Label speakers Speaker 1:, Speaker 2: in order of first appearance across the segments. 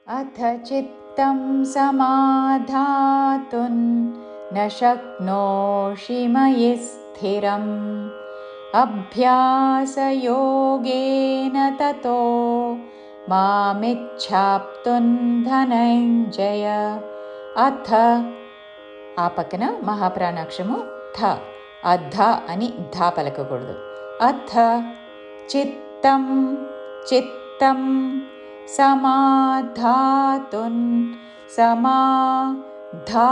Speaker 1: अथ चित्तं समाधातुं न शक्नोषि मयि स्थिरम् अभ्यासयोगेन ततो मामिच्छाप्तुं धनञ्जय। अथ ఆ పక్కన మహాప్రాణాక్షము థ అధ అని ధా పలకకూడదు. అథ చిత్తం చిత్తం సమాధాతున్ సమాధా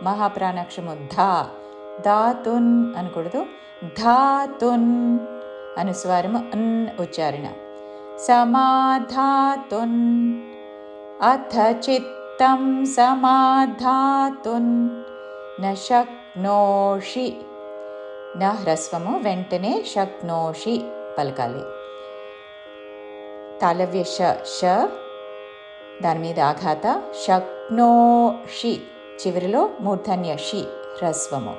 Speaker 1: మహాప్రాణాక్షము ధా ధాతున్ అనకూడదు. ధాతున్ అనుస్వారము అన్ ఉచ్చారణ. సమాధాతున్ అథ చిత్తం సమాధాతున్ న శక్నోషి న హ్రస్వము వెంటనే శక్నోషి పలకాలి. తాళవ్య ష దాని మీద ఆఘాత శక్నోషి చివరిలో మూర్ధన్య షి హ్రస్వము.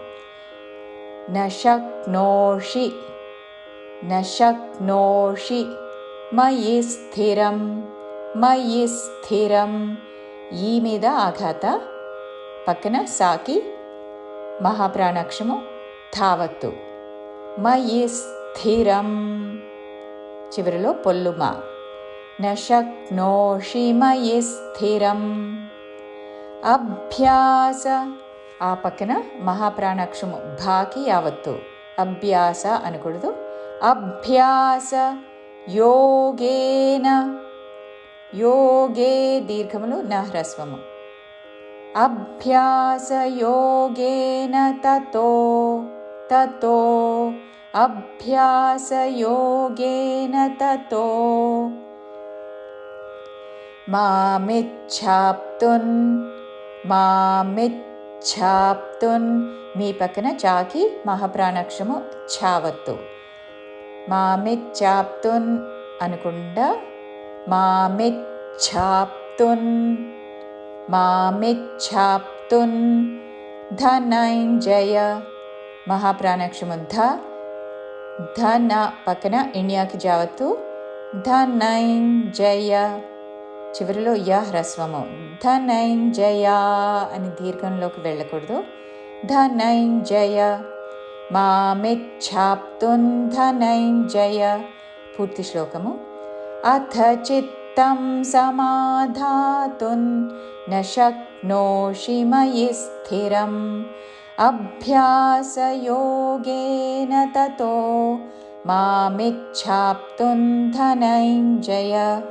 Speaker 1: న శక్నోషి న శక్నోషి మయి స్థిరం మయి స్థిరం ఈ మీద ఆఘాత పక్కన సాకి మహాప్రాణాక్షము ధావత్తు. మయి స్థిరం చివరిలో పొల్లుమా. న శక్నోషి మయి స్థిరం. అభ్యాస ఆ పక్కన మహాప్రాణాక్షము భాకి యావత్తు. అభ్యాస అనకూడదు. అభ్యాస యోగేన యోగే దీర్ఘములు న హ్రస్వము. అభ్యాసయోగేన తతో తతో అభ్యాసయోగేన తతో మామిచ్ఛాప్తున్ మామిచ్ఛాప్తున్ మీ పక్కన చాకి మహాప్రాణాక్షము ఛావత్తు. మామిచ్ఛాప్తున్ అనుకుండా మామిచ్ఛాప్తున్ మామిచ్ఛాప్తున్ ధనంజయ మహాప్రాణాక్షము ధ ధన పక్కన ఇణ్యాకి జావత్తు. ధనంజయ చివరిలో య హ్రస్వము. ధనంజయ అని దీర్ఘంలోకి వెళ్ళకూడదు. ధనంజయ మామిచ్ఛాప్తున్ ధనంజయ. పూర్తి శ్లోకము. అథ చిత్తం సమాధాతుం న శక్నోషి మయి స్థిరం అభ్యాసయోగేన తతో మామిచ్ఛాప్తుం ధనంజయ.